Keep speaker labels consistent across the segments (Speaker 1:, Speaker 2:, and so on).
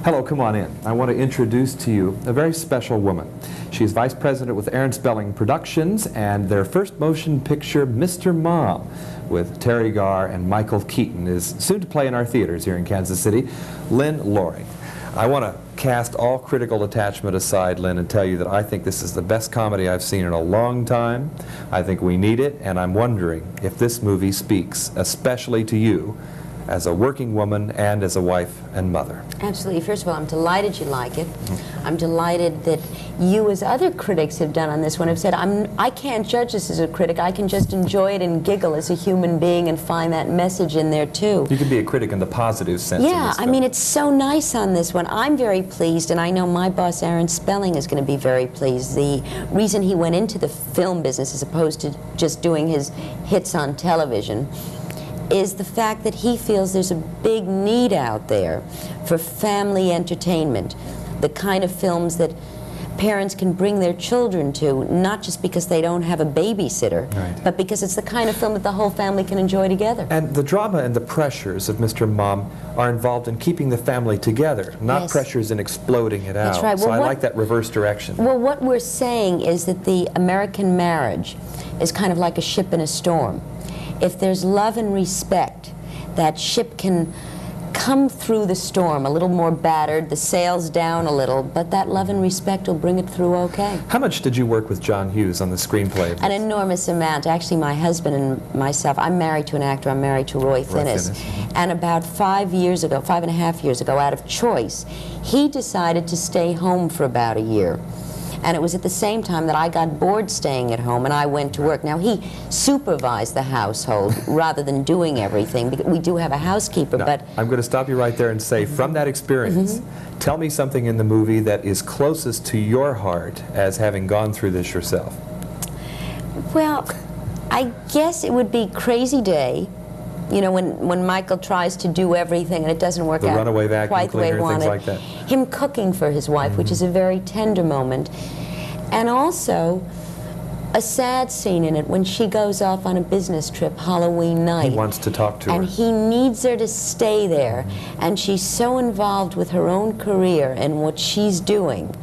Speaker 1: Hello, come on in. I want to introduce to you a very special woman. She's vice president with Aaron Spelling Productions and their first motion picture, Mr. Mom, with Terry Garr and Michael Keaton, is soon to play in our theaters here in Kansas City. Lynn Loring. I want to cast all critical attachment aside, Lynn, and tell you that I think this is the best comedy I've seen in a long time. I think we need it, and I'm wondering if this movie speaks especially to you as a working woman and as a wife and mother.
Speaker 2: Absolutely. First of all, I'm delighted you like it. I'm delighted that you, as other critics have done on this one, have said, I can't judge this as a critic. I can just enjoy it and giggle as a human being and find that message in there, too.
Speaker 1: You can be a critic in the positive sense.
Speaker 2: Yeah, I mean, it's so nice on this one. I'm very pleased, and I know my boss, Aaron Spelling, is going to be very pleased. The reason he went into the film business as opposed to just doing his hits on television is the fact that he feels there's a big need out there for family entertainment, the kind of films that parents can bring their children to, not just because they don't have a babysitter,
Speaker 1: right,
Speaker 2: but because it's the kind of film that the whole family can enjoy together.
Speaker 1: And the drama and the pressures of Mr. Mom are involved in keeping the family together, not
Speaker 2: yes,
Speaker 1: pressures in exploding it out.
Speaker 2: That's right.
Speaker 1: So I like that reverse direction.
Speaker 2: Well, what we're saying is that the American marriage is kind of like a ship in a storm. If there's love and respect, that ship can come through the storm a little more battered, the sails down a little, but that love and respect will bring it through okay.
Speaker 1: How much did you work with John Hughes on the screenplay of this?
Speaker 2: An enormous amount. Actually, my husband and myself, I'm married to an actor, I'm married to Roy Finnis. And about 5 years ago, 5.5 years ago, out of choice, he decided to stay home for about a year. And it was at the same time that I got bored staying at home and I went to work. Now, he supervised the household rather than doing everything, because we do have a housekeeper,
Speaker 1: now,
Speaker 2: but...
Speaker 1: I'm going to stop you right there and say, from that experience, tell me something in the movie that is closest to your heart as having gone through this yourself.
Speaker 2: Well, I guess it would be Crazy Day. You know, when Michael tries to do everything and it doesn't work out
Speaker 1: runaway vacuum
Speaker 2: quite the way he wanted.
Speaker 1: things like that.
Speaker 2: Him cooking for his wife, which is a very tender moment. And also a sad scene in it when she goes off on a business trip Halloween night.
Speaker 1: He wants to talk to her.
Speaker 2: And he needs her to stay there. And she's so involved with her own career and what she's doing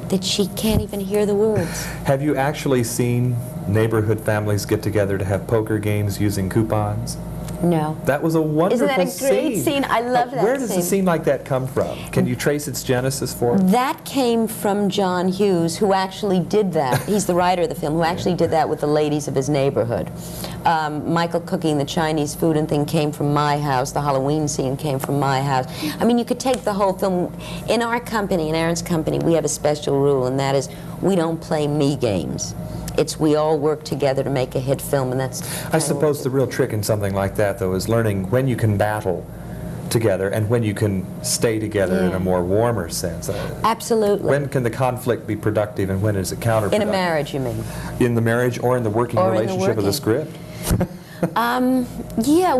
Speaker 2: that she can't even hear the words.
Speaker 1: Have you actually seen neighborhood families get together to have poker games using coupons?
Speaker 2: No.
Speaker 1: That was a wonderful scene.
Speaker 2: Isn't that a great scene? I love that scene.
Speaker 1: Where does a scene like that come from? Can you trace its genesis for it?
Speaker 2: That came from John Hughes, who actually did that. He's the writer of the film, who actually did that with the ladies of his neighborhood. Michael cooking the Chinese food and thing came from my house. The Halloween scene came from my house. I mean, you could take the whole film. In our company, in Aaron's company, we have a special rule, and that is we don't play me games. It's we all work together to make a hit film, and that's...
Speaker 1: I suppose the real trick in something like that, though, is learning when you can battle together and when you can stay together in a more warmer sense.
Speaker 2: Absolutely.
Speaker 1: When can the conflict be productive and when is it counterproductive?
Speaker 2: In a marriage, you mean?
Speaker 1: In the marriage or in the working relationship of the script?
Speaker 2: Yeah,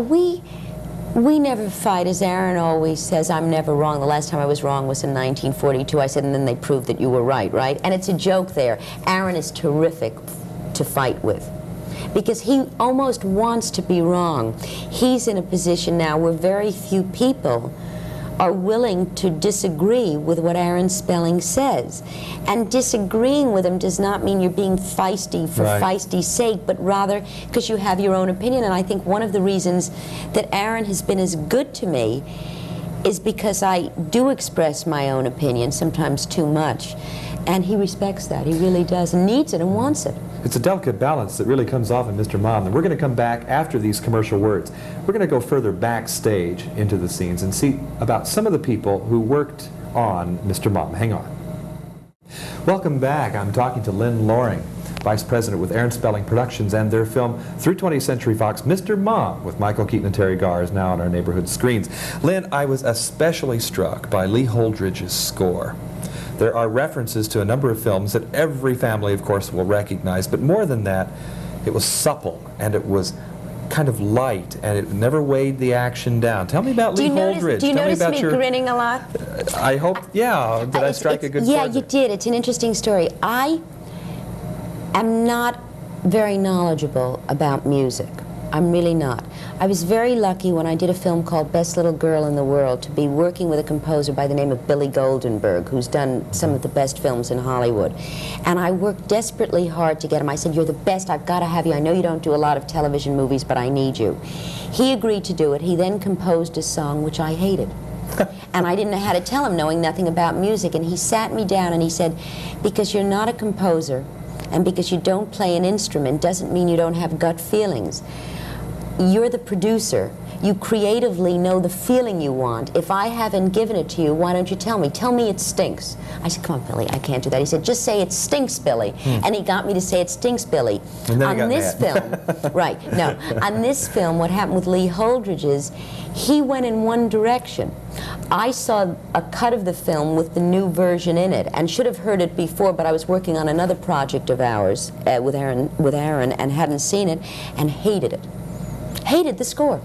Speaker 2: we never fight. As Aaron always says, I'm never wrong. The last time I was wrong was in 1942. I said, and then they proved that you were right, right? And it's a joke there. Aaron is terrific to fight with because he almost wants to be wrong. He's in a position now where very few people are willing to disagree with what Aaron Spelling says. And disagreeing with him does not mean you're being feisty for feisty's sake, but rather because you have your own opinion. And I think one of the reasons that Aaron has been as good to me is because I do express my own opinion, sometimes too much. And he respects that. He really does, and needs it and wants it.
Speaker 1: It's a delicate balance that really comes off in Mr. Mom. And we're going to come back after these commercial words. We're going to go further backstage into the scenes and see about some of the people who worked on Mr. Mom. Hang on. Welcome back. I'm talking to Lynn Loring, Vice President with Aaron Spelling Productions, and their film through 20th Century Fox, Mr. Mom, with Michael Keaton and Terry Garr, is now on our neighborhood screens. Lynn, I was especially struck by Lee Holdridge's score. There are references to a number of films that every family, of course, will recognize, but more than that, it was supple, and it was kind of light, and it never weighed the action down. Tell me about Lee Holdridge.
Speaker 2: Do you notice me grinning a lot?
Speaker 1: I hope, yeah. Did I strike a good chord?
Speaker 2: Yeah, you did. It's an interesting story. I am not very knowledgeable about music. I'm really not. I was very lucky when I did a film called Best Little Girl in the World to be working with a composer by the name of Billy Goldenberg, who's done some of the best films in Hollywood. And I worked desperately hard to get him. I said, "You're the best, I've got to have you. I know you don't do a lot of television movies, but I need you." He agreed to do it. He then composed a song which I hated. And I didn't know how to tell him, knowing nothing about music. And he sat me down and he said, "Because you're not a composer, and because you don't play an instrument, doesn't mean you don't have gut feelings. You're the producer. You creatively know the feeling you want. If I haven't given it to you, why don't you tell me? Tell me it stinks." I said, "Come on, Billy, I can't do that." He said, "Just say it stinks, Billy." And he got me to say it stinks, Billy.
Speaker 1: And then he
Speaker 2: on
Speaker 1: got
Speaker 2: this
Speaker 1: mad.
Speaker 2: film, right, no, on this film, what happened with Lee Holdridge is he went in one direction. I saw a cut of the film with the new version in it and should have heard it before, but I was working on another project of ours with Aaron and hadn't seen it and hated it. Hated the score.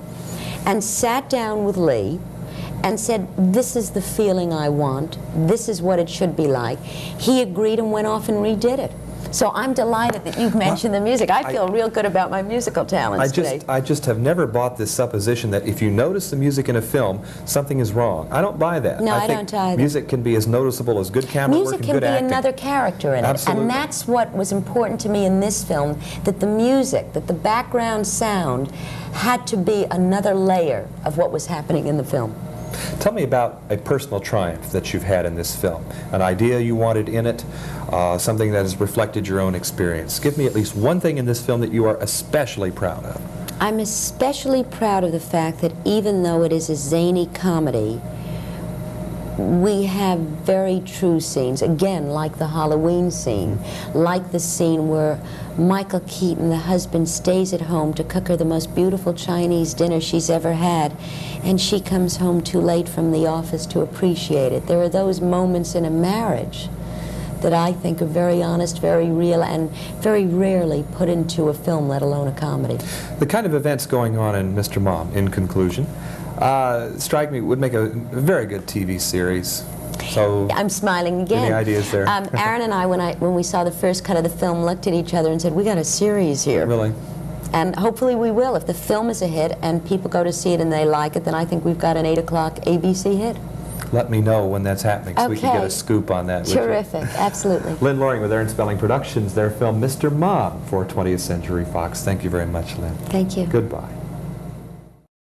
Speaker 2: And sat down with Lee and said, "This is the feeling I want. This is what it should be like." He agreed and went off and redid it. So I'm delighted that you've mentioned the music. I feel real good about my musical talents today.
Speaker 1: I just have never bought this supposition that if you notice the music in a film, something is wrong. I don't buy that.
Speaker 2: No, I
Speaker 1: think
Speaker 2: don't either.
Speaker 1: music can be as noticeable as good camera work
Speaker 2: Music
Speaker 1: and
Speaker 2: can
Speaker 1: good
Speaker 2: be
Speaker 1: acting.
Speaker 2: another character in it.
Speaker 1: Absolutely.
Speaker 2: And that's what was important to me in this film, that the music, that the background sound had to be another layer of what was happening in the film.
Speaker 1: Tell me about a personal triumph that you've had in this film. An idea you wanted in it, something that has reflected your own experience. Give me at least one thing in this film that you are especially proud of.
Speaker 2: I'm especially proud of the fact that even though it is a zany comedy, we have very true scenes, again, like the Halloween scene, like the scene where Michael Keaton, the husband, stays at home to cook her the most beautiful Chinese dinner she's ever had, and she comes home too late from the office to appreciate it. There are those moments in a marriage that I think are very honest, very real, and very rarely put into a film, let alone a comedy.
Speaker 1: The kind of events going on in Mr. Mom, in conclusion, strike me would make a very good TV series. So
Speaker 2: I'm smiling again.
Speaker 1: Any ideas there?
Speaker 2: Aaron and I, when we saw the first cut of the film, looked at each other and said, "We got a series here."
Speaker 1: Really?
Speaker 2: And hopefully we will. If the film is a hit and people go to see it and they like it, then I think we've got an 8 o'clock ABC hit.
Speaker 1: Let me know when that's happening so we can get
Speaker 2: Okay.
Speaker 1: a scoop on that. with you.
Speaker 2: Terrific, absolutely.
Speaker 1: Lynn Loring with Aaron Spelling Productions, their film Mr. Mom for 20th Century Fox. Thank you very much, Lynn.
Speaker 2: Thank you.
Speaker 1: Goodbye.